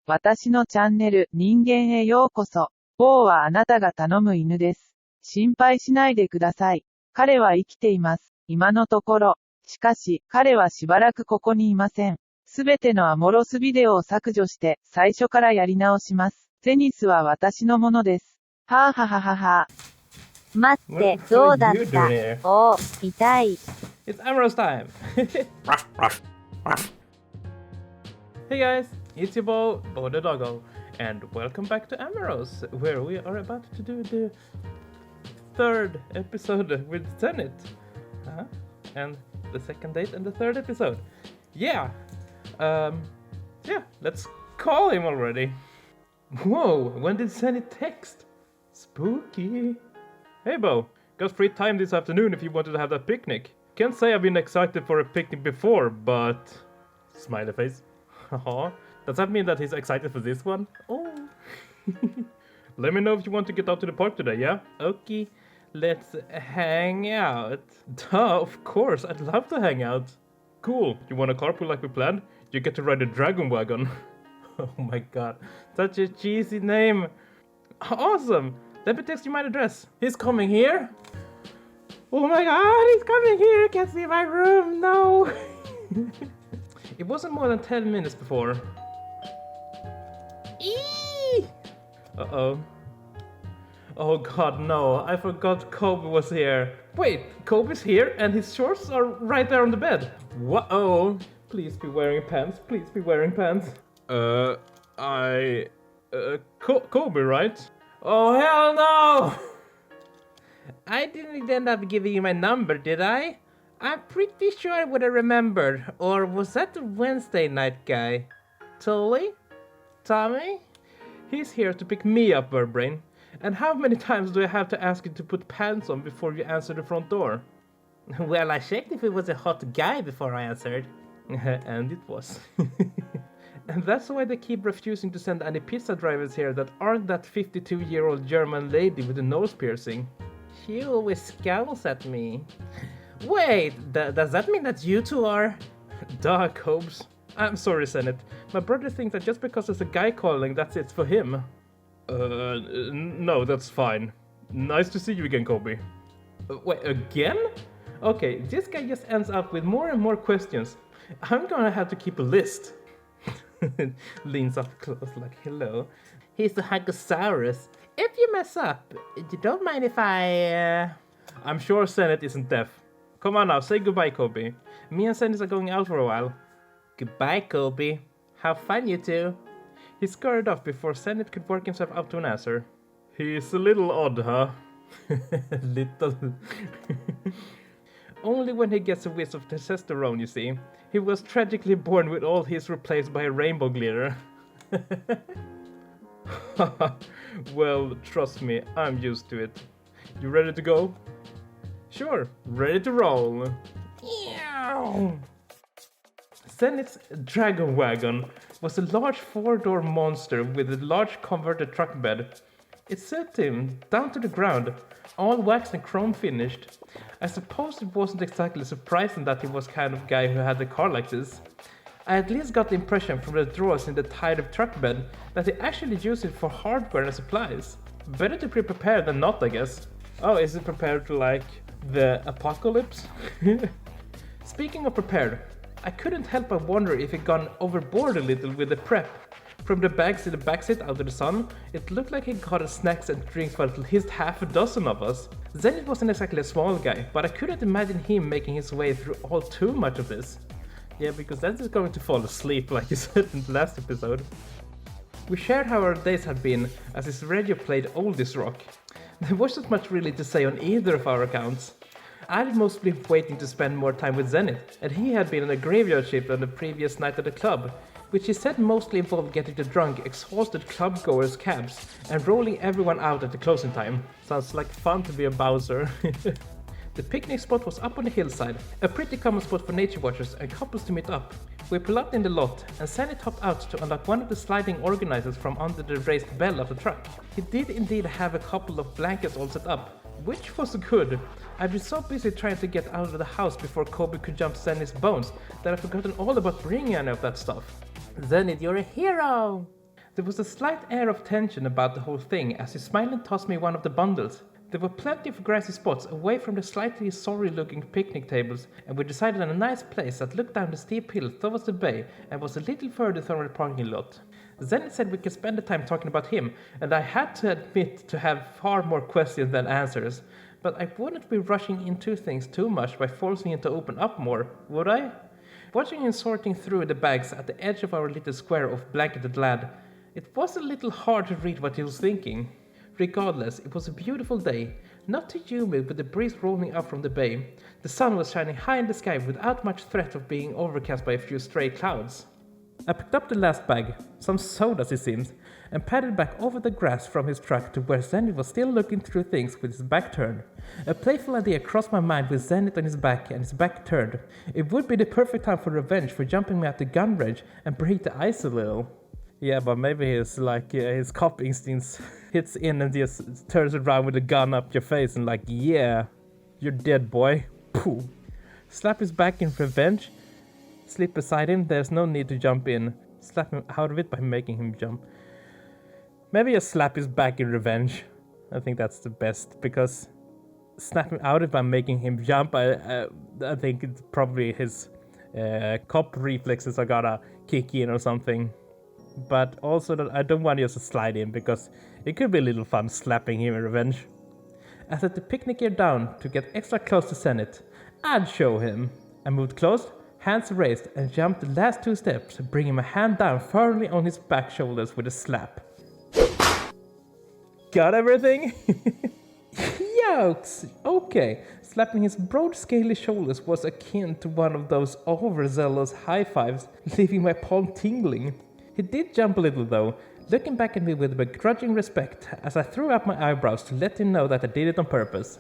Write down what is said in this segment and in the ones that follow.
私のチャンネル、人間へようこそ。ポーはあなたが頼む犬です。心配しないでください。彼は生きています。今のところ。しかし、彼はしばらくここにいません。すべてのアモロスビデオを削除して、最初からやり直します。ゼニスは私のものです。はぁはははは。待って、どうだった？お、痛い。It's Amorous time! Hey guys, it's your boy, Bo the Doggo, and welcome back to Amorous, where we are about to do the third episode with ZENITH. And the second date and the third episode. Yeah! Let's call him already. Whoa, when did ZENITH text? Spooky. Hey Bo, got free time this afternoon if you wanted to have that picnic. Can't say I've been excited for a picnic before, but... Smiley face. Does that mean that he's excited for this one? Oh. Let me know if you want to get out to the park today, yeah? Okay, let's hang out. Duh, of course, I'd love to hang out. Cool, you want a carpool like we planned? You get to ride a dragon wagon. Oh my god, such a cheesy name. Awesome, let me text you my address. He's coming here? Oh my god, he's coming here, can't see my room, no. It wasn't more than 10 minutes before. Eee! Uh-oh. Oh god, no, I forgot Kobe was here. Wait, Kobe's here and his shorts are right there on the bed. Whoa! Please be wearing pants, please be wearing pants. Kobe, right? Oh hell no! I didn't end up giving you my number, did I? I'm pretty sure I would have remembered. Or was that the Wednesday night guy? Tully? Tommy? He's here to pick me up, Verbrain. And how many times do I have to ask you to put pants on before you answer the front door? Well, I checked if it was a hot guy before I answered. And it was. And that's why they keep refusing to send any pizza drivers here that aren't that 52-year-old German lady with a nose piercing. She always scowls at me. Wait, does that mean that you two are... Duh, Cobes. I'm sorry, ZENITH. My brother thinks that just because there's a guy calling, that's it for him. No, that's fine. Nice to see you again, Kobe. Wait, again? Okay, this guy just ends up with more and more questions. I'm gonna have to keep a list. Leans up close like, hello. He's the Hagosaurus. If you mess up, you don't mind if I... I'm sure ZENITH isn't deaf. Come on now, say goodbye, Kobe. Me and ZENITH are going out for a while. Goodbye, Kobe. Have fun, you two. He scurried off before ZENITH could work himself up to an answer. He's a little odd, huh? Little. Only when he gets a whiff of testosterone, you see. He was tragically born with all his replaced by a rainbow glitter. Well, trust me, I'm used to it. You ready to go? Sure, ready to roll. ZENITH's dragon wagon was a large 4-door monster with a large converted truck bed. It set him down to the ground, all waxed and chrome finished. I suppose it wasn't exactly surprising that he was kind of guy who had a car like this. I at least got the impression from the drawers in the tied-up truck bed that he actually used it for hardware and supplies. Better to be prepared than not, I guess. Oh, is it prepared to, like, the apocalypse? Speaking of prepared, I couldn't help but wonder if he'd gone overboard a little with the prep. From the bags in the backseat out of the sun, it looked like he got us snacks and drinks for at least half a dozen of us. ZENITH wasn't exactly a small guy, but I couldn't imagine him making his way through all too much of this. Yeah, because then he's going to fall asleep like you said in the last episode. We shared how our days had been as his radio played Oldies Rock. There wasn't much really to say on either of our accounts. I'd mostly been waiting to spend more time with ZENITH, and he had been on a graveyard shift on the previous night at the club, which he said mostly involved getting the drunk, exhausted club-goers' cabs and rolling everyone out at the closing time. Sounds like fun to be a Bowser. The picnic spot was up on the hillside, a pretty common spot for nature watchers and couples to meet up. We pulled up in the lot, and ZENITH hopped out to unlock one of the sliding organizers from under the raised bell of the truck. He did indeed have a couple of blankets all set up, which was good. I'd been so busy trying to get out of the house before Kobe could jump ZENITH's bones that I'd forgotten all about bringing any of that stuff. ZENITH, you're a hero! There was a slight air of tension about the whole thing as he smiled and tossed me one of the bundles. There were plenty of grassy spots away from the slightly sorry-looking picnic tables, and we decided on a nice place that looked down the steep hill towards the bay and was a little further from the parking lot. Zenith said we could spend the time talking about him, and I had to admit to have far more questions than answers. But I wouldn't be rushing into things too much by forcing him to open up more, would I? Watching him sorting through the bags at the edge of our little square of blanketed land, it was a little hard to read what he was thinking. Regardless, it was a beautiful day, not too humid with the breeze rolling up from the bay. The sun was shining high in the sky without much threat of being overcast by a few stray clouds. I picked up the last bag, some sodas it seems, and padded back over the grass from his truck to where Zenith was still looking through things with his back turned. A playful idea crossed my mind with Zenith on his back and his back turned. It would be the perfect time for revenge for jumping me at the gun range and break the ice a little. Yeah, but maybe his cop instincts hits in and just turns around with a gun up your face and like, yeah, you're dead, boy. Pooh. Slap his back in revenge. Sleep beside him, there's no need to jump in. Slap him out of it by making him jump. Maybe just slap his back in revenge. I think that's the best, because snap him out of it by making him jump, I think it's probably his cop reflexes are gonna kick in or something. But also that I don't want you to slide in, because it could be a little fun slapping him in revenge. I set the picnic gear down to get extra close to Zenith. I'd show him. I moved close, hands raised, and jumped the last 2 steps, bringing my hand down firmly on his back shoulders with a slap. Got everything? Yokes! Okay, slapping his broad scaly shoulders was akin to one of those overzealous high fives, leaving my palm tingling. He did jump a little though, looking back at me with begrudging respect as I threw up my eyebrows to let him know that I did it on purpose.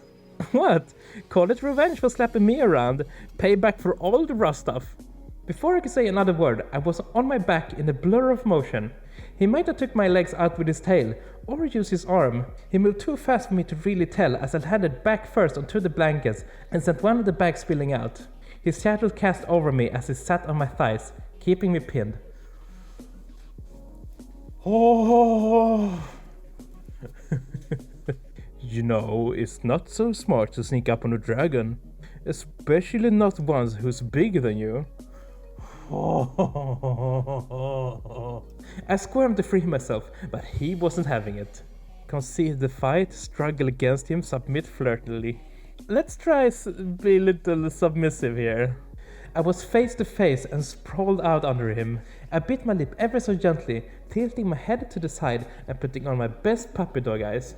What? Call it revenge for slapping me around, payback for all the rough stuff. Before I could say another word, I was on my back in a blur of motion. He might have took my legs out with his tail, or used his arm. He moved too fast for me to really tell as I landed back first onto the blankets and sent one of the bags spilling out. His shadow cast over me as he sat on my thighs, keeping me pinned. Oh! You know, it's not so smart to sneak up on a dragon, especially not one who's bigger than you. I squirmed to free myself, but he wasn't having it. Concede the fight, struggle against him, submit flirtily. Let's try be a little submissive here. I was face to face and sprawled out under him. I bit my lip ever so gently, tilting my head to the side and putting on my best puppy dog eyes.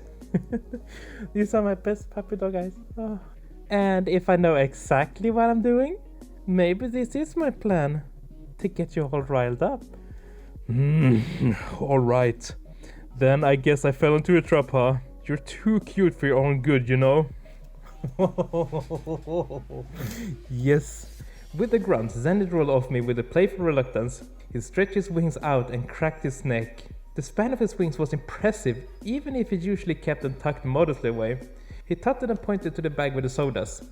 These are my best puppy dog eyes. Oh. And if I know exactly what I'm doing, maybe this is my plan. To get you all riled up. Alright. Then I guess I fell into a trap, huh? You're too cute for your own good, you know? Yes. With a grunt, Zenith rolled off me with a playful reluctance. He stretched his wings out and cracked his neck. The span of his wings was impressive, even if he usually kept them tucked modestly away. He tutted and pointed to the bag with the sodas.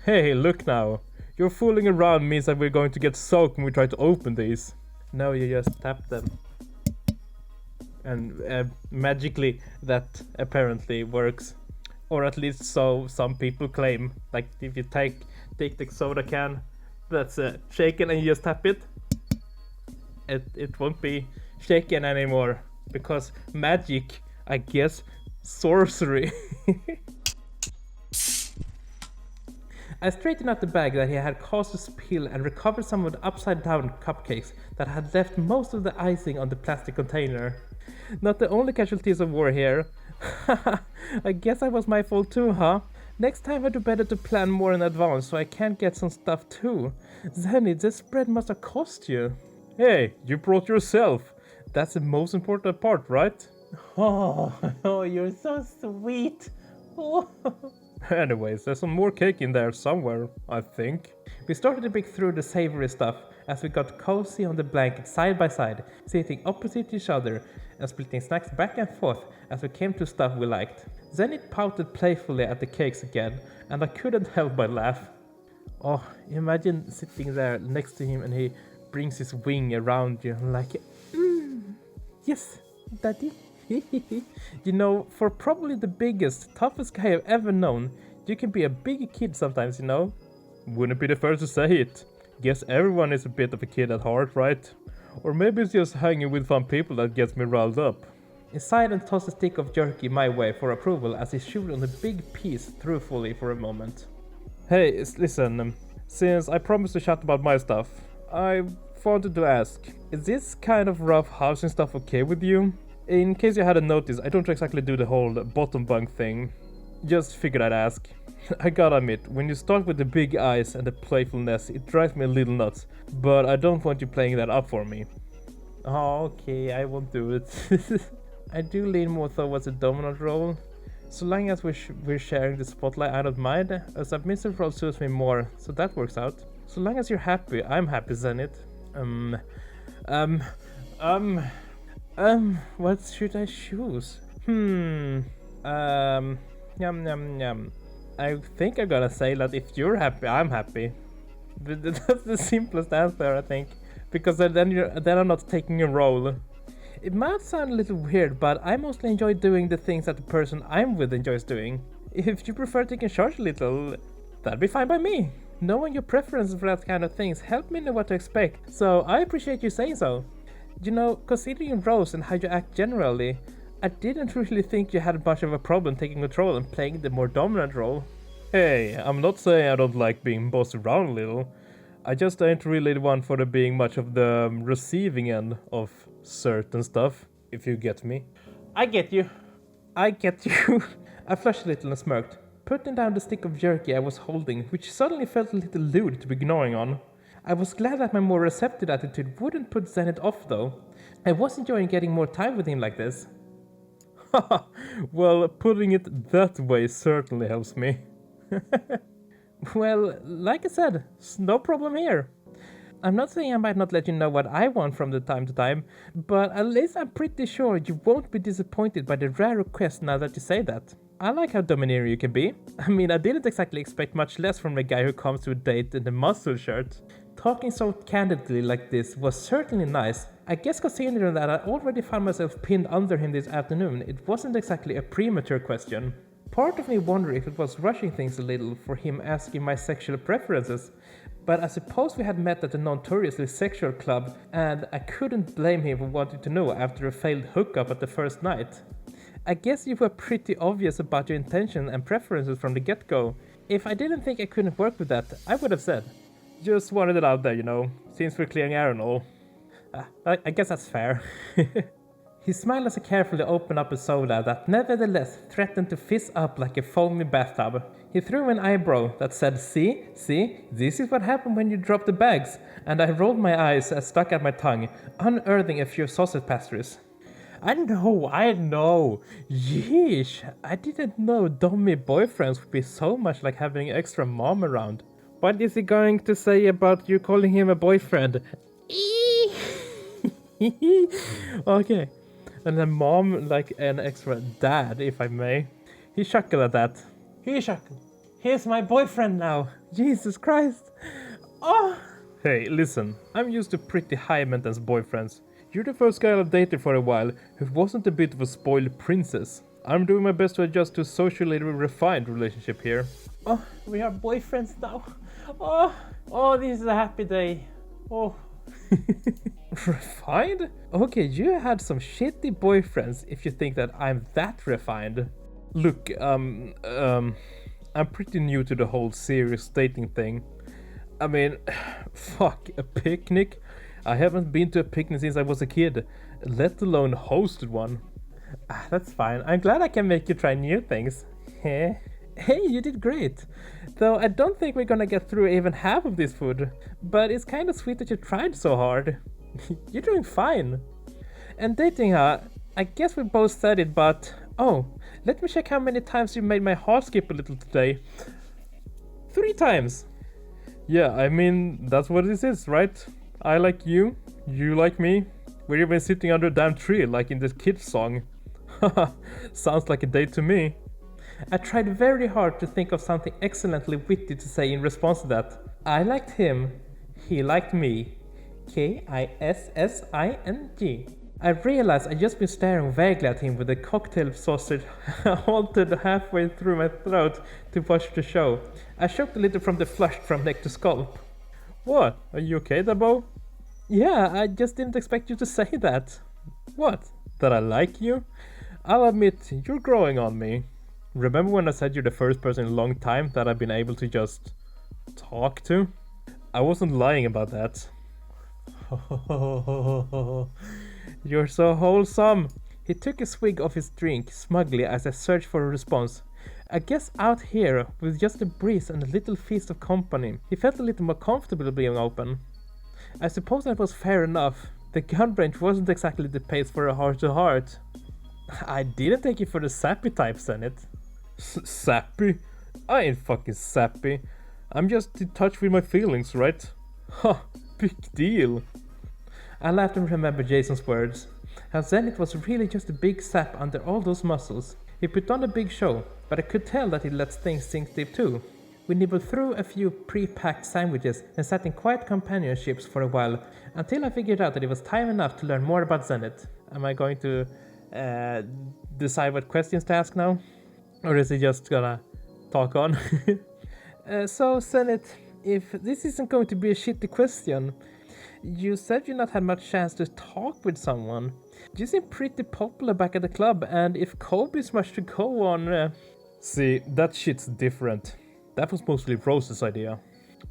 Hey, look now. Your fooling around means that we're going to get soaked when we try to open these. No, you just tap them. And magically that apparently works. Or at least so some people claim. Like if you take the soda can that's shaken and you just tap it, it won't be shaken anymore. Because magic, I guess, sorcery. I straightened out the bag that he had caused to spill and recovered some of the upside down cupcakes that had left most of the icing on the plastic container. Not the only casualties of war here. I guess that was my fault too, huh? Next time I do better to plan more in advance so I can get some stuff too. Zenith, this spread must have cost you. Hey, you brought yourself. That's the most important part, right? Oh, you're so sweet. Oh. Anyways, there's some more cake in there somewhere, I think. We started to pick through the savory stuff as we got cozy on the blanket side by side, sitting opposite each other and splitting snacks back and forth as we came to stuff we liked. Zenith pouted playfully at the cakes again, and I couldn't help but laugh. Oh, imagine sitting there next to him and he brings his wing around you like, yes, Daddy? You know, for probably the biggest, toughest guy I've ever known, you can be a big kid sometimes, you know? Wouldn't be the first to say it. Guess everyone is a bit of a kid at heart, right? Or maybe it's just hanging with fun people that gets me riled up. He sighed and tossed a stick of jerky my way for approval as he chewed on the big piece truthfully for a moment. Hey, listen, since I promised to chat about my stuff, I wanted to ask, is this kind of rough housing stuff okay with you? In case you hadn't noticed, I don't exactly do the whole bottom bunk thing. Just figured I'd ask. I gotta admit, when you start with the big eyes and the playfulness, it drives me a little nuts, but I don't want you playing that up for me. Oh, okay, I won't do it. I do lean more towards a dominant role. So long as we're sharing the spotlight, I don't mind. A submissive role suits me more, so that works out. So long as you're happy, I'm happy, Zenith. What should I choose? Yum yum yum. I think I'm gonna say that if you're happy, I'm happy. That's the simplest answer, I think, because then I'm not taking a role. It might sound a little weird, but I mostly enjoy doing the things that the person I'm with enjoys doing. If you prefer taking charge a little, that'd be fine by me. Knowing your preferences for that kind of things help me know what to expect, so I appreciate you saying so. You know, considering your roles and how you act generally, I didn't really think you had much of a problem taking control and playing the more dominant role. Hey, I'm not saying I don't like being bossed around a little. I just ain't really the one for being much of the receiving end of certain stuff, if you get me. I get you. I get you. I flushed a little and smirked, putting down the stick of jerky I was holding, which suddenly felt a little lewd to be gnawing on. I was glad that my more receptive attitude wouldn't put Zenith off though. I was enjoying getting more time with him like this. Haha, well, putting it that way certainly helps me. Well, like I said, no problem here. I'm not saying I might not let you know what I want from time to time, but at least I'm pretty sure you won't be disappointed by the rare request now that you say that. I like how domineering you can be. I mean, I didn't exactly expect much less from the guy who comes to a date in a muscle shirt. Talking so candidly like this was certainly nice. I guess considering that I already found myself pinned under him this afternoon, it wasn't exactly a premature question. Part of me wondered if it was rushing things a little for him asking my sexual preferences, but I suppose we had met at a notoriously sexual club, and I couldn't blame him for wanting to know after a failed hookup at the first night. I guess you were pretty obvious about your intention and preferences from the get-go. If I didn't think I couldn't work with that, I would have said. Just wanted it out there, you know, since we're clearing air and all. I guess that's fair. He smiled as he carefully opened up a soda that nevertheless threatened to fizz up like a foamy bathtub. He threw an eyebrow that said, see, this is what happened when you drop the bags, and I rolled my eyes and stuck out my tongue, unearthing a few sausage pastries. I know. Yeesh, I didn't know dummy boyfriends would be so much like having an extra mom around. What is he going to say about you calling him a boyfriend? Okay. And a mom like an extra dad, if I may. He chuckled at that. He's my boyfriend now. Jesus Christ. Oh. Hey, listen. I'm used to pretty high maintenance boyfriends. You're the first guy I've dated for a while who wasn't a bit of a spoiled princess. I'm doing my best to adjust to a socially refined relationship here. Oh, we are boyfriends now. Oh, this is a happy day. Oh. Refined? Okay, you had some shitty boyfriends if you think that I'm that refined. Look, I'm pretty new to the whole serious dating thing. I mean, fuck, a picnic? I haven't been to a picnic since I was a kid, let alone hosted one. That's fine, I'm glad I can make you try new things. Hey, you did great. Though I don't think we're gonna get through even half of this food, but it's kinda sweet that you tried so hard. You're doing fine. And dating her, I guess we both said it, but... Oh, let me check how many times you made my heart skip a little today. 3 times. Yeah, I mean, that's what this is, right? I like you, you like me. We're even sitting under a damn tree like in this kid's song. Haha, sounds like a date to me. I tried very hard to think of something excellently witty to say in response to that. I liked him, he liked me. Kissing. I realized I'd just been staring vaguely at him with a cocktail sausage halted halfway through my throat to watch the show. I choked a little from the flush from neck to scalp. What? Are you okay, Dabo? Yeah, I just didn't expect you to say that. What? That I like you? I'll admit, you're growing on me. Remember when I said you're the first person in a long time that I've been able to just talk to? I wasn't lying about that. You're so wholesome. He took a swig of his drink smugly as I searched for a response. I guess out here, with just a breeze and a little feast of company, he felt a little more comfortable being open. I suppose that was fair enough. The gun range wasn't exactly the pace for a heart-to-heart. I didn't take you for the sappy type, Zenith. Sappy? I ain't fucking sappy. I'm just in touch with my feelings, right? Ha, big deal. I laughed and remembered Jason's words. How Zenith was really just a big sap under all those muscles. He put on a big show, but I could tell that he lets things sink deep too. We nibbled through a few pre-packed sandwiches and sat in quiet companionships for a while, until I figured out that it was time enough to learn more about Zenith. Am I going to decide what questions to ask now? Or is he just gonna talk on? So Zenith, if this isn't going to be a shitty question, you said you not had much chance to talk with someone. You seem pretty popular back at the club, and if Kobe's much to go on... See, that shit's different. That was mostly Rose's idea.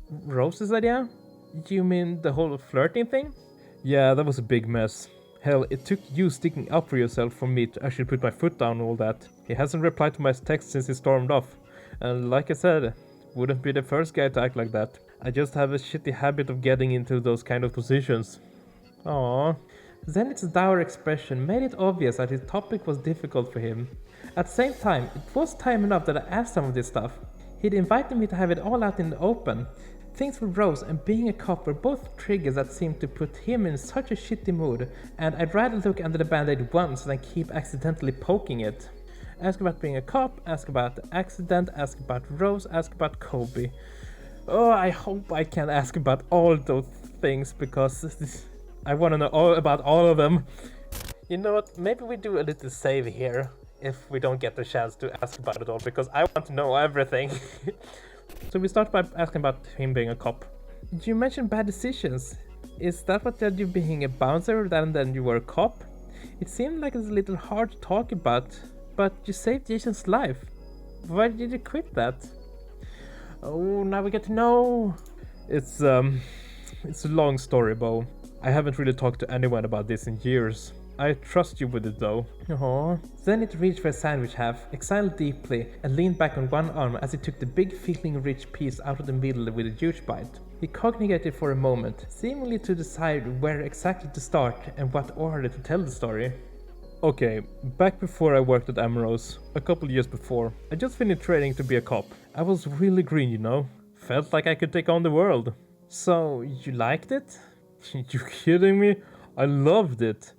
Rose's idea? You mean the whole flirting thing? Yeah, that was a big mess. Hell, it took you sticking up for yourself for me to actually put my foot down and all that. He hasn't replied to my text since he stormed off. And like I said, wouldn't be the first guy to act like that. I just have a shitty habit of getting into those kind of positions. Aww. Zenith's dour expression made it obvious that his topic was difficult for him. At the same time, it was time enough that I asked some of this stuff. He'd invited me to have it all out in the open. Things with Rose and being a cop were both triggers that seemed to put him in such a shitty mood, and I'd rather look under the band-aid once than keep accidentally poking it. Ask about being a cop, ask about the accident, ask about Rose, ask about Kobe. Oh, I hope I can ask about all those things, because I want to know all about all of them. You know what, maybe we do a little save here, if we don't get the chance to ask about it all, because I want to know everything. So we start by asking about him being a cop. You mentioned bad decisions. Is that what led you being a bouncer then you were a cop? It seemed like it's a little hard to talk about, but you saved Jason's life. Why did you quit that? Oh, now we get to know. It's a long story, Bo. I haven't really talked to anyone about this in years. I trust you with it though. Aww. Zenith reached for a sandwich half, exhaled deeply, and leaned back on one arm as he took the big feeling-rich piece out of the middle with a huge bite. He cogitated for a moment, seemingly to decide where exactly to start and what order to tell the story. Okay, back before I worked at Amorous, a couple years before, I just finished training to be a cop. I was really green, you know? Felt like I could take on the world. So, you liked it? You kidding me? I loved it.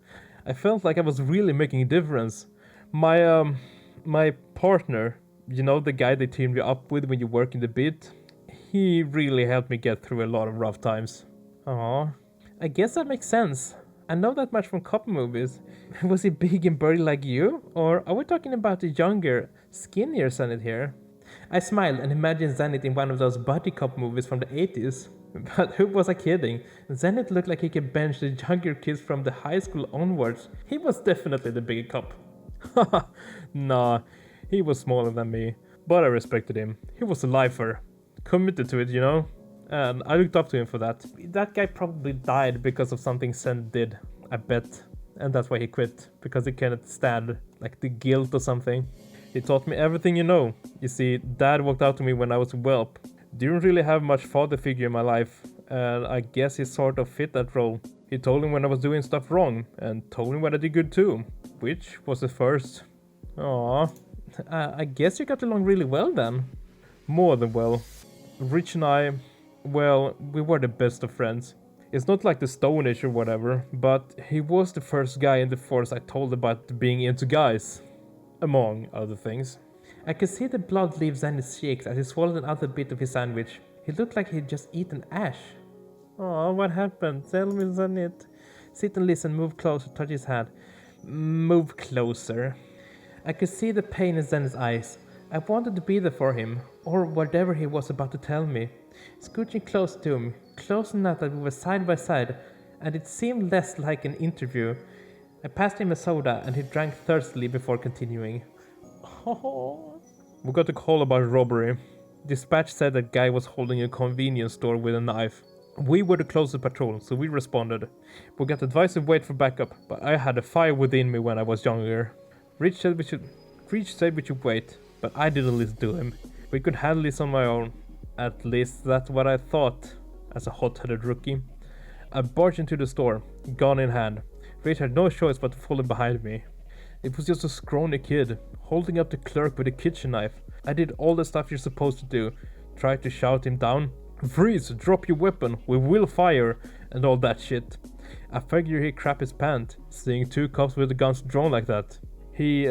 I felt like I was really making a difference. My partner, you know, the guy they teamed you up with when you work in the bit, he really helped me get through a lot of rough times. Aww. I guess that makes sense. I know that much from cop movies. Was he big and burly like you? Or are we talking about a younger, skinnier Zenith here? I smiled and imagined Zenith in one of those buddy cop movies from the 80s. But who was I kidding? Zenith looked like he could bench the younger kids from the high school onwards. He was definitely the bigger cop. Haha, nah, he was smaller than me. But I respected him. He was a lifer. Committed to it, you know? And I looked up to him for that. That guy probably died because of something Zen did, I bet. And that's why he quit, because he couldn't stand, like, the guilt or something. He taught me everything you know. You see, Dad walked out to me when I was a whelp. Didn't really have much father figure in my life, and I guess he sort of fit that role. He told me when I was doing stuff wrong, and told me when I did good too, which was the first. Aww, I guess you got along really well then. More than well. Rich and I, well, we were the best of friends. It's not like the Stone Age or whatever, but he was the first guy in the force I told about being into guys. Among other things. I could see the blood leave Zenith's cheeks as he swallowed another bit of his sandwich. He looked like he'd just eaten ash. Oh, what happened? Tell me, Zenith. Sit and listen, move closer, touch his hand. Move closer. I could see the pain in Zenith's eyes. I wanted to be there for him, or whatever he was about to tell me. Scooching close to him, close enough that we were side by side, and it seemed less like an interview. I passed him a soda, and he drank thirstily before continuing. Oh. We got a call about robbery. Dispatch said that guy was holding a convenience store with a knife. We were the closest patrol, so we responded. We got advice to wait for backup, but I had a fire within me when I was younger. Rich said we should wait, but I didn't listen to him. We could handle this on my own. At least that's what I thought, as a hot-headed rookie. I barged into the store, gun in hand. Rich had no choice but to follow behind me. It was just a scrawny kid, holding up the clerk with a kitchen knife. I did all the stuff you're supposed to do. Tried to shout him down. Freeze! Drop your weapon! We will fire! And all that shit. I figured he'd crap his pant, seeing two cops with the guns drawn like that. He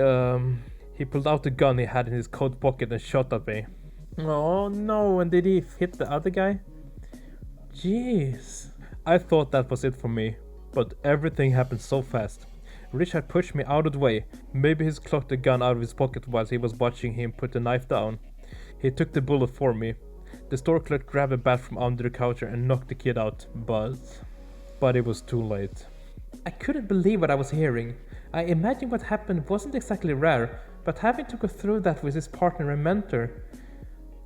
pulled out the gun he had in his coat pocket and shot at me. Oh no, and did he hit the other guy? Jeez. I thought that was it for me, but everything happened so fast. Rich had pushed me out of the way. Maybe he's clocked the gun out of his pocket while he was watching him put the knife down. He took the bullet for me. The store clerk grabbed a bat from under the couch and knocked the kid out, but it was too late. I couldn't believe what I was hearing. I imagined what happened wasn't exactly rare, but having to go through that with his partner and mentor,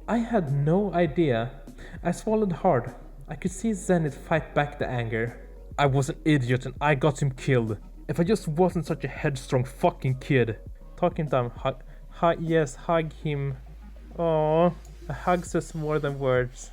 I had no idea. I swallowed hard. I could see Zenith fight back the anger. I was an idiot and I got him killed. If I just wasn't such a headstrong fucking kid. Talk him down. Yes, hug him. Aww. A hug says more than words.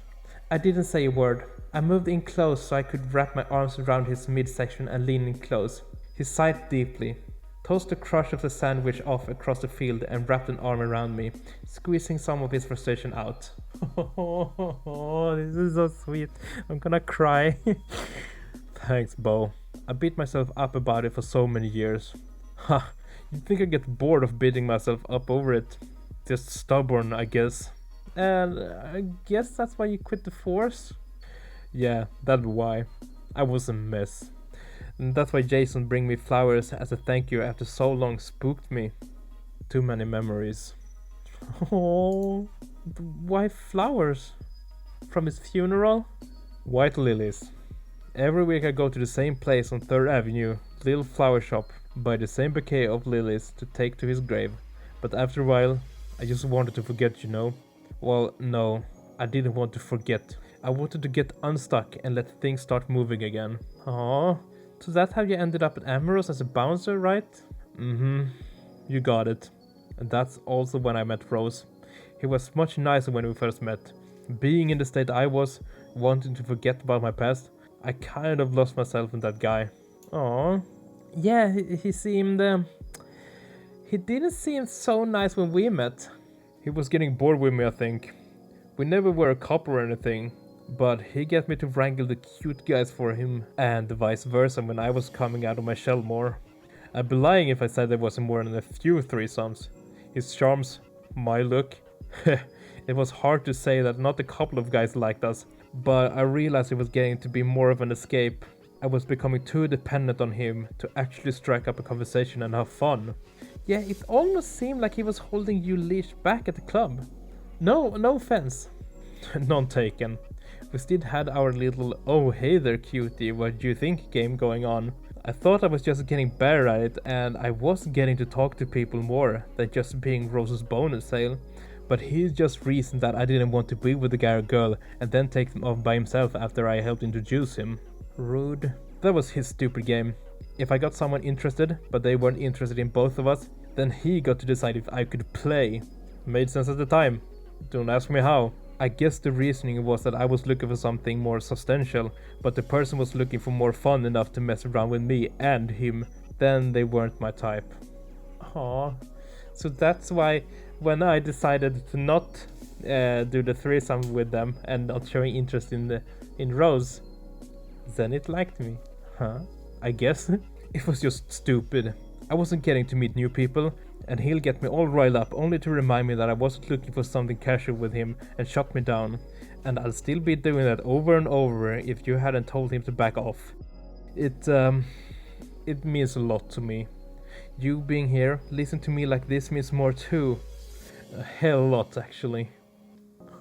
I didn't say a word. I moved in close so I could wrap my arms around his midsection and lean in close. He sighed deeply, tossed the crush of the sandwich off across the field and wrapped an arm around me, squeezing some of his frustration out. Oh, this is so sweet. I'm gonna cry. Thanks, Bo. I beat myself up about it for so many years. Ha, you'd think I'd get bored of beating myself up over it. Just stubborn, I guess. And I guess that's why you quit the force? Yeah, that'd be why. I was a mess. And that's why Jason bring me flowers as a thank you after so long spooked me. Too many memories. Oh, why flowers? From his funeral? White lilies. Every week I go to the same place on 3rd Avenue, little flower shop, buy the same bouquet of lilies to take to his grave. But after a while, I just wanted to forget, you know? Well, no, I didn't want to forget. I wanted to get unstuck and let things start moving again. Aww. So that's how you ended up at Amorous as a bouncer, right? Mm-hmm. You got it. And that's also when I met Rose. He was much nicer when we first met. Being in the state I was, wanting to forget about my past, I kind of lost myself in that guy. Aww. Yeah, he seemed... he didn't seem so nice when we met. He was getting bored with me, I think. We never were a couple or anything, but he got me to wrangle the cute guys for him, and vice versa when I was coming out of my shell more. I'd be lying if I said there wasn't more than a few threesomes. His charms, my look. It was hard to say that not a couple of guys liked us, but I realized it was getting to be more of an escape. I was becoming too dependent on him to actually strike up a conversation and have fun. Yeah, it almost seemed like he was holding you leashed back at the club. No offense. None taken. We still had our little "oh hey there cutie, what do you think" game going on. I thought I was just getting better at it and I was getting to talk to people more than just being Rose's bonus sale. But he just reasoned that I didn't want to be with the guy or girl and then take them off by himself after I helped introduce him. Rude. That was his stupid game. If I got someone interested, but they weren't interested in both of us, then he got to decide if I could play. Made sense at the time. Don't ask me how. I guess the reasoning was that I was looking for something more substantial, but the person was looking for more fun enough to mess around with me and him. Then they weren't my type. Aww. So that's why when I decided to not do the threesome with them and not showing interest in Rose, Zenith liked me. Huh? I guess. It was just stupid. I wasn't getting to meet new people, and he'll get me all riled up only to remind me that I wasn't looking for something casual with him and shut me down. And I'll still be doing that over and over if you hadn't told him to back off. It means a lot to me. You being here, listening to me like this means more too. A hell lot, actually.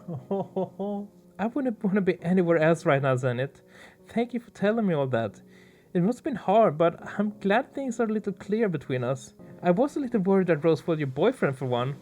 I wouldn't want to be anywhere else right now, Zenith. Thank you for telling me all that. It must have been hard, but I'm glad things are a little clear between us. I was a little worried that Rose was your boyfriend for one.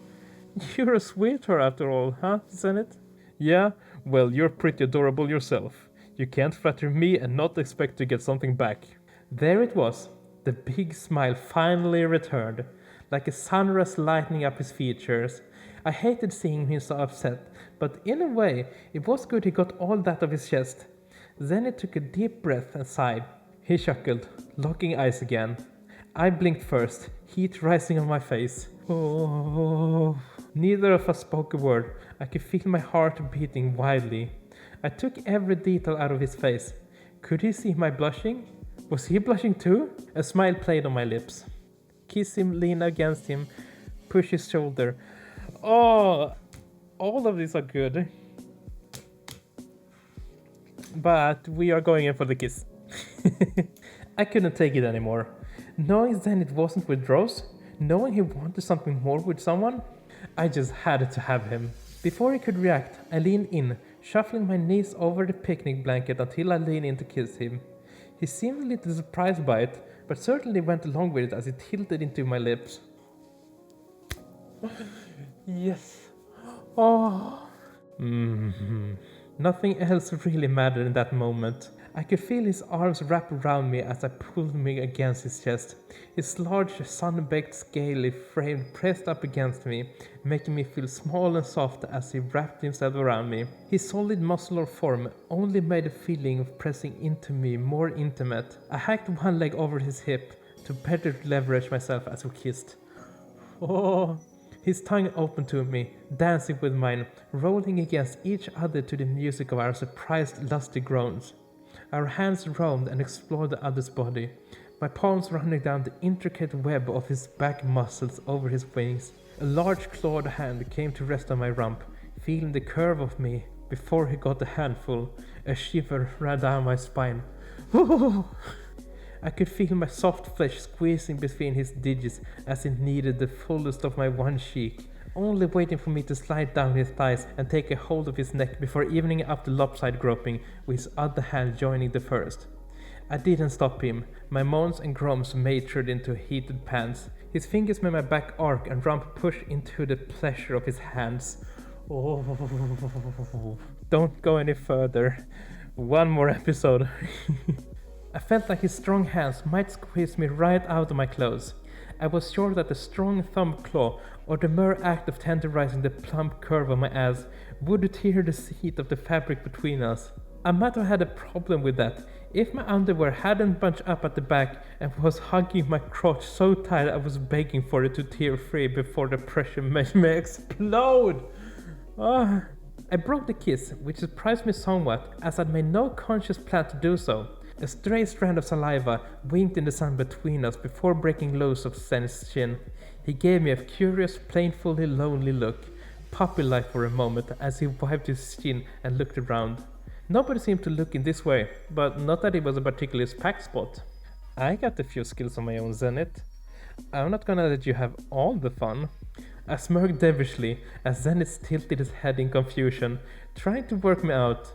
You're a sweetheart after all, huh, Zenith? Yeah, well, you're pretty adorable yourself. You can't flatter me and not expect to get something back. There it was. The big smile finally returned, like a sunrise lighting up his features. I hated seeing him so upset, but in a way, it was good he got all that off his chest. Then he took a deep breath and sighed. He chuckled, locking eyes again. I blinked first, heat rising on my face. Oh. Neither of us spoke a word. I could feel my heart beating wildly. I took every detail out of his face. Could he see my blushing? Was he blushing too? A smile played on my lips. Kiss him, lean against him, push his shoulder. Oh, all of these are good. But we are going in for the kiss. I couldn't take it anymore. Knowing then it wasn't with Rose, knowing he wanted something more with someone, I just had to have him. Before he could react, I leaned in, shuffling my knees over the picnic blanket until I leaned in to kiss him. He seemed a little surprised by it, but certainly went along with it as he tilted into my lips. Yes. Oh. Nothing else really mattered in that moment. I could feel his arms wrap around me as I pulled me against his chest. His large, sun-baked, scaly frame pressed up against me, making me feel small and soft as he wrapped himself around me. His solid muscular form only made the feeling of pressing into me more intimate. I hacked one leg over his hip to better leverage myself as we kissed. Oh. His tongue opened to me, dancing with mine, rolling against each other to the music of our surprised, lusty groans. Our hands roamed and explored the other's body, my palms running down the intricate web of his back muscles over his wings. A large clawed hand came to rest on my rump, feeling the curve of me. Before he got a handful, a shiver ran down my spine. I could feel my soft flesh squeezing between his digits as he kneaded the fullest of my one cheek, only waiting for me to slide down his thighs and take a hold of his neck before evening up the lopside groping, with his other hand joining the first. I didn't stop him. My moans and groans matured into heated pants. His fingers made my back arc and rump push into the pleasure of his hands. Oh, don't go any further. One more episode. I felt like his strong hands might squeeze me right out of my clothes. I was sure that the strong thumb claw, or the mere act of tenderizing the plump curve of my ass, would tear the seat of the fabric between us. I might have had a problem with that if my underwear hadn't bunched up at the back and was hugging my crotch so tight I was begging for it to tear free before the pressure made me explode. I broke the kiss, which surprised me somewhat, as I'd made no conscious plan to do so. A stray strand of saliva winked in the sun between us before breaking loose of Zenith's chin. He gave me a curious, painfully lonely look, puppy-like for a moment, as he wiped his chin and looked around. Nobody seemed to look in this way, but not that it was a particularly packed spot. I got a few skills on my own, Zenith. I'm not gonna let you have all the fun. I smirked devilishly as Zenith tilted his head in confusion, trying to work me out.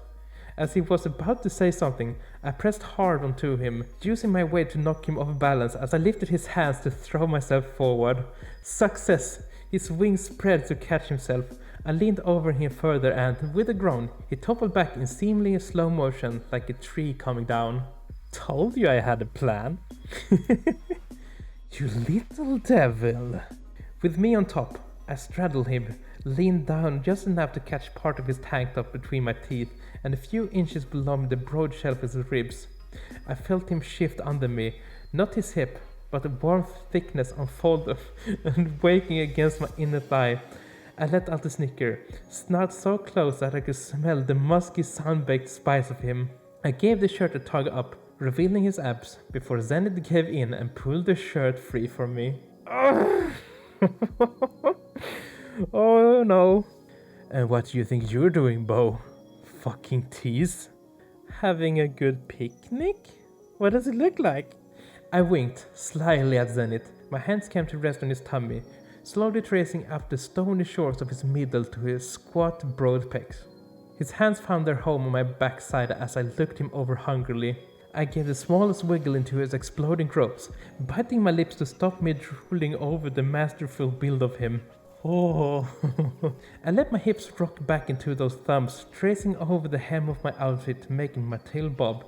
As he was about to say something, I pressed hard onto him, using my weight to knock him off balance as I lifted his hands to throw myself forward. Success! His wings spread to catch himself. I leaned over him further and, with a groan, he toppled back in seemingly slow motion like a tree coming down. Told you I had a plan. You little devil. With me on top, I straddled him, leaned down just enough to catch part of his tank top between my teeth and a few inches below the broad shelf of his ribs. I felt him shift under me, not his hip, but a warm thickness unfold and waking against my inner thigh. I let out a snicker, snarled so close that I could smell the musky sun-baked spice of him. I gave the shirt a tug up, revealing his abs, before Zenith gave in and pulled the shirt free from me. Oh no. And what do you think you're doing, Bo? Fucking tease? Having a good picnic? What does it look like? I winked slyly at Zenith. My hands came to rest on his tummy, slowly tracing up the stony shores of his middle to his squat, broad pecs. His hands found their home on my backside as I looked him over hungrily. I gave the smallest wiggle into his exploding gropes, biting my lips to stop me drooling over the masterful build of him. Oh. I let my hips rock back into those thumbs, tracing over the hem of my outfit, making my tail bob.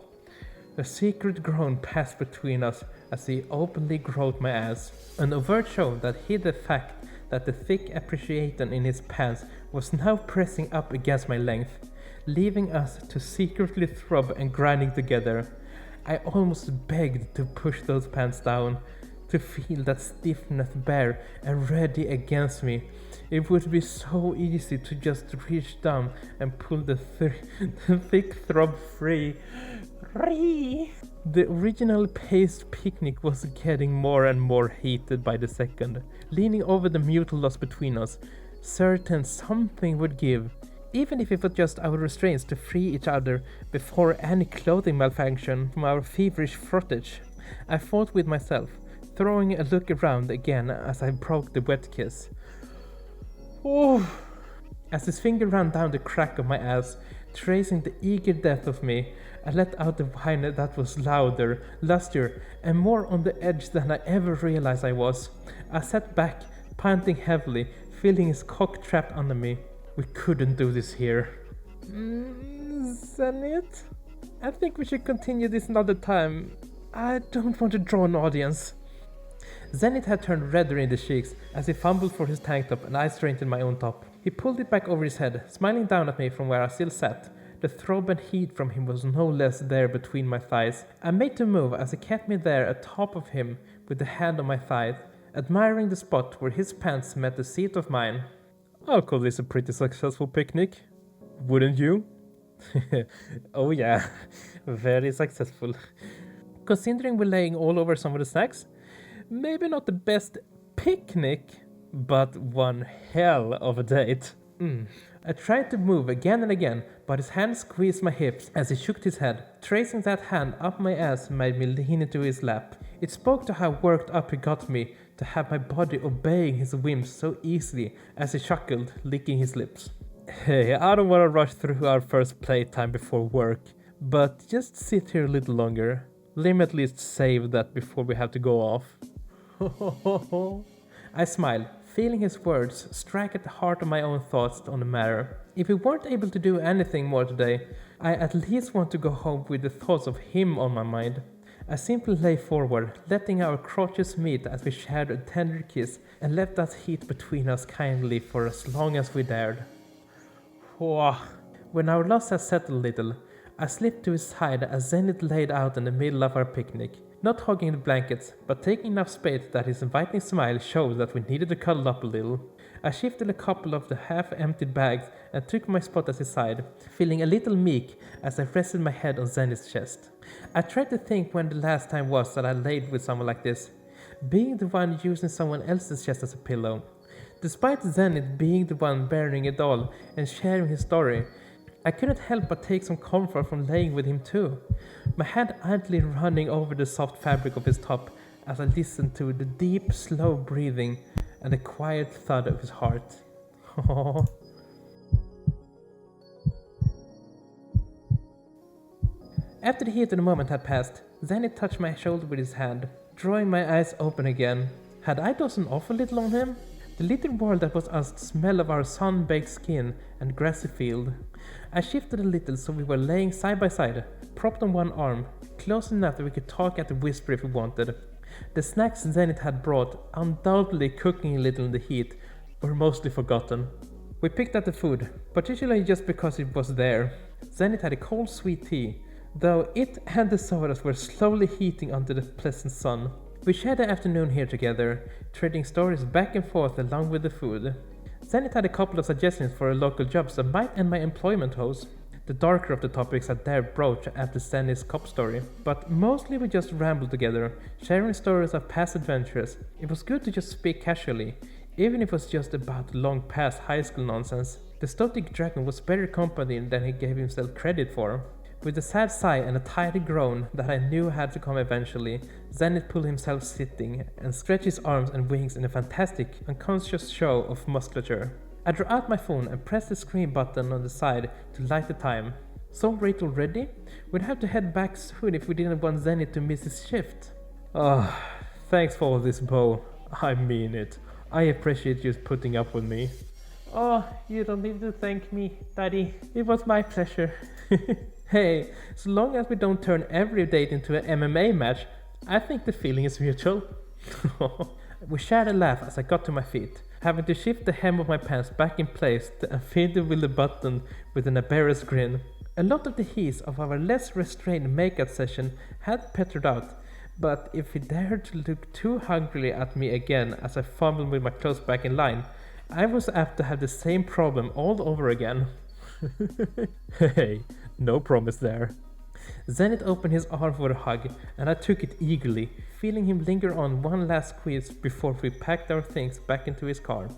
A secret groan passed between us as he openly groped my ass, an overt show that hid the fact that the thick appreciation in his pants was now pressing up against my length, leaving us to secretly throb and grinding together. I almost begged to push those pants down, to feel that stiffness bare and ready against me. It would be so easy to just reach down and pull the thick throb free. The original paced Picknick was getting more and more heated by the second, leaning over the mutual loss between us, certain something would give, even if it was just our restraints to free each other before any clothing malfunction from our feverish frottage. I fought with myself, throwing a look around again as I broke the wet kiss. Oh! As his finger ran down the crack of my ass, tracing the eager depth of me, I let out a whine that was louder, lustier, and more on the edge than I ever realized I was. I sat back, panting heavily, feeling his cock trapped under me. We couldn't do this here. Zenith? I think we should continue this another time. I don't want to draw an audience. Zenith had turned redder in the cheeks as he fumbled for his tank top and I straightened my own top. He pulled it back over his head, smiling down at me from where I still sat. The throb and heat from him was no less there between my thighs. I made the move as he kept me there atop of him with the hand on my thigh, admiring the spot where his pants met the seat of mine. I'll call this a pretty successful picnic. Wouldn't you? Oh yeah, very successful. Considering we're laying all over some of the snacks, maybe not the best picnic, but one hell of a date. I tried to move again and again, but his hand squeezed my hips as he shook his head. Tracing that hand up my ass made me lean into his lap. It spoke to how worked up he got me to have my body obeying his whims so easily as he chuckled, licking his lips. Hey, I don't want to rush through our first playtime before work, but just sit here a little longer. Let me at least save that before we have to go off. I smiled, feeling his words strike at the heart of my own thoughts on the matter. If we weren't able to do anything more today, I at least want to go home with the thoughts of him on my mind. I simply lay forward, letting our crotches meet as we shared a tender kiss and left that heat between us kindly for as long as we dared. When our loss had settled a little, I slipped to his side as Zenith laid out in the middle of our picnic, not hogging the blankets, but taking enough space that his inviting smile showed that we needed to cuddle up a little. I shifted a couple of the half-emptied bags and took my spot at his side, feeling a little meek as I rested my head on Zenith's chest. I tried to think when the last time was that I laid with someone like this, being the one using someone else's chest as a pillow. Despite Zenith being the one bearing it all and sharing his story, I couldn't help but take some comfort from laying with him too, my hand idly running over the soft fabric of his top as I listened to the deep, slow breathing and the quiet thud of his heart. After the heat of the moment had passed, Zenith touched my shoulder with his hand, drawing my eyes open again. Had I dozed off a little on him? The little world that was us, the smell of our sun-baked skin and grassy field. I shifted a little so we were laying side by side, propped on one arm, close enough that we could talk at a whisper if we wanted. The snacks Zenith had brought, undoubtedly cooking a little in the heat, were mostly forgotten. We picked at the food, particularly just because it was there. Zenith had a cold sweet tea, though it and the sodas were slowly heating under the pleasant sun. We shared the afternoon here together, trading stories back and forth along with the food. Zenith had a couple of suggestions for a local jobs that might end my employment hose. The darker of the topics Addae broached after Zenith's cop story, but mostly we just rambled together, sharing stories of past adventures. It was good to just speak casually, even if it was just about long past high school nonsense. The stoic dragon was better company than he gave himself credit for. With a sad sigh and a tired groan that I knew had to come eventually, Zenith pulled himself sitting and stretched his arms and wings in a fantastic, unconscious show of musculature. I drew out my phone and pressed the screen button on the side to light the time. So late already? We'd have to head back soon if we didn't want Zenith to miss his shift. Oh, thanks for all this, Bo. I mean it. I appreciate you putting up with me. Oh, you don't need to thank me, Daddy. It was my pleasure. Hey, so long as we don't turn every date into an MMA match, I think the feeling is mutual. We shared a laugh as I got to my feet, having to shift the hem of my pants back in place and fiddle with the button with an embarrassed grin. A lot of the heat of our less restrained make-out session had petered out, but if he dared to look too hungrily at me again as I fumbled with my clothes back in line, I was apt to have the same problem all over again. Hey, no promise there. Zenith opened his arm for a hug, and I took it eagerly, feeling him linger on one last squeeze before we packed our things back into his car.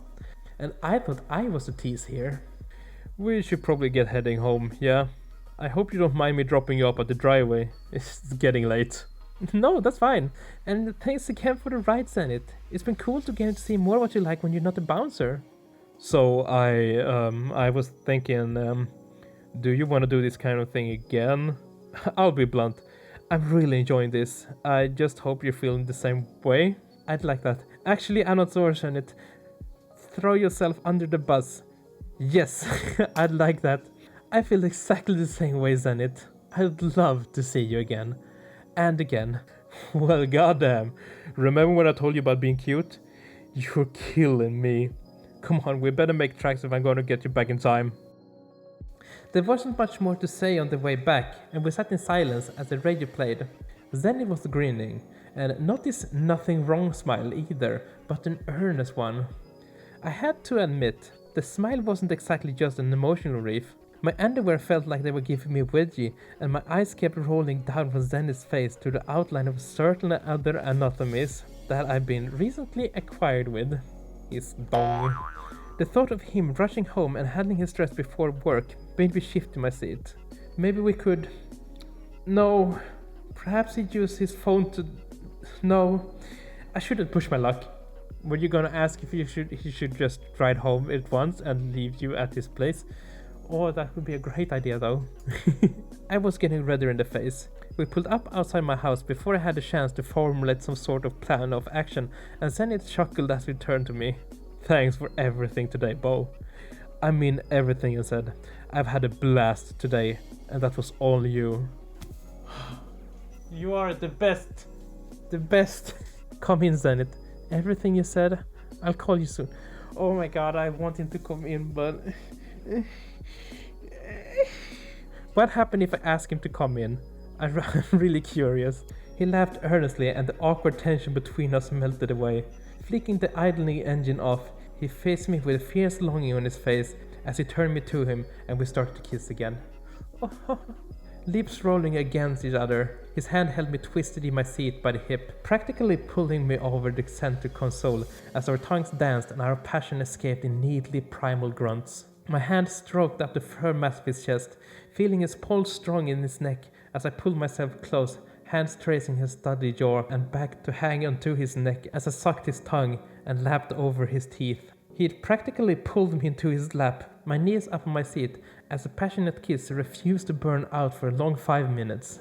And I thought I was the tease here. We should probably get heading home, yeah? I hope you don't mind me dropping you up at the driveway. It's getting late. No, that's fine. And thanks again for the ride, Zenith. It's been cool to get to see more what you like when you're not a bouncer. So I was thinking, do you want to do this kind of thing again? I'll be blunt. I'm really enjoying this. I just hope you're feeling the same way. I'd like that. Actually, I'm not sorry, Zenith. Throw yourself under the bus. Yes, I'd like that. I feel exactly the same way, Zenith. I'd love to see you again. And again. Well, goddamn. Remember when I told you about being cute? You're killing me. Come on, we better make tracks if I'm gonna get you back in time. There wasn't much more to say on the way back, and we sat in silence as the radio played. Zenith was grinning, and not this nothing wrong smile either, but an earnest one. I had to admit, the smile wasn't exactly just an emotional relief. My underwear felt like they were giving me a wedgie, and my eyes kept rolling down from Zenith's face to the outline of certain other anatomies that I've been recently acquired with. His dong. The thought of him rushing home and handling his dress before work made me shift to my seat. Maybe we could... No. Perhaps he'd use his phone to... No. I shouldn't push my luck. Were you gonna ask if he should just ride home at once and leave you at his place? Oh, that would be a great idea though. I was getting redder in the face. We pulled up outside my house before I had a chance to formulate some sort of plan of action, and Zenith chuckled as he turned to me. Thanks for everything today, Bo. I mean everything you said. I've had a blast today, and that was all you. You are the best. The best. Come in, Zenith. Everything you said, I'll call you soon. Oh my god, I want him to come in, but... What happened if I ask him to come in? I'm really curious. He laughed earnestly, and the awkward tension between us melted away. Flicking the idling engine off, he faced me with a fierce longing on his face as he turned me to him, and we started to kiss again. Lips rolling against each other, his hand held me twisted in my seat by the hip, practically pulling me over the center console as our tongues danced and our passion escaped in neatly primal grunts. My hand stroked up the firm mass of his chest, feeling his pulse strong in his neck as I pulled myself close, hands tracing his study jaw and back to hang onto his neck as I sucked his tongue and lapped over his teeth. He had practically pulled me into his lap, my knees up on my seat, as a passionate kiss refused to burn out for a long 5 minutes.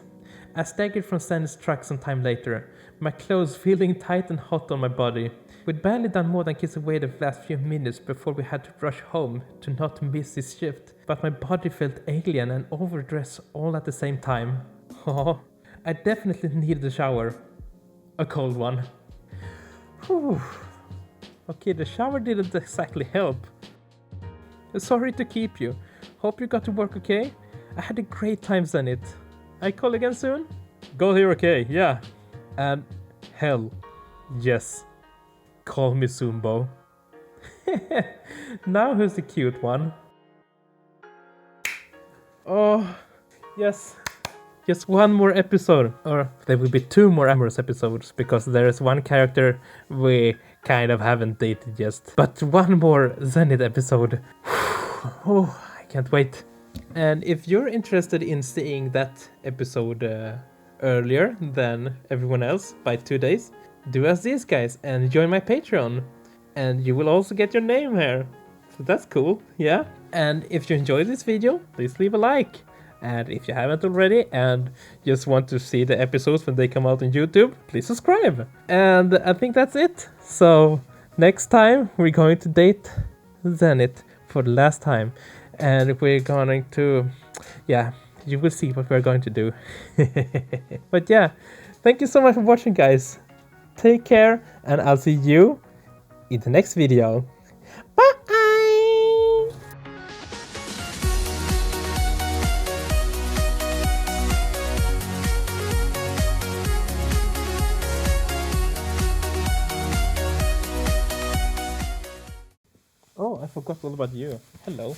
I staggered from Zenith's truck some time later, my clothes feeling tight and hot on my body. We'd barely done more than kiss away the last few minutes before we had to rush home to not miss his shift, but my body felt alien and overdressed all at the same time. Oh, I definitely needed a shower. A cold one. Whew. Okay, the shower didn't exactly help. Sorry to keep you. Hope you got to work okay? I had a great time, Zenith. I call again soon? Got here okay, yeah. And hell, yes. Call me soon, Bo. Now who's the cute one? Oh, yes. Just one more episode. Or there will be 2 more Amorous episodes, because there is one character we kind of haven't dated yet. But one more Zenith episode. Oh, I can't wait. And if you're interested in seeing that episode earlier than everyone else by 2 days, do as these guys and join my Patreon. And you will also get your name here. So that's cool, yeah? And if you enjoyed this video, please leave a like. And if you haven't already and just want to see the episodes when they come out on YouTube, please subscribe. And I think that's it. So next time we're going to date Zenith for the last time. And we're going to, yeah, you will see what we're going to do. But yeah, thank you so much for watching, guys. Take care, and I'll see you in the next video. Bye! Oh, I forgot all about you. Hello.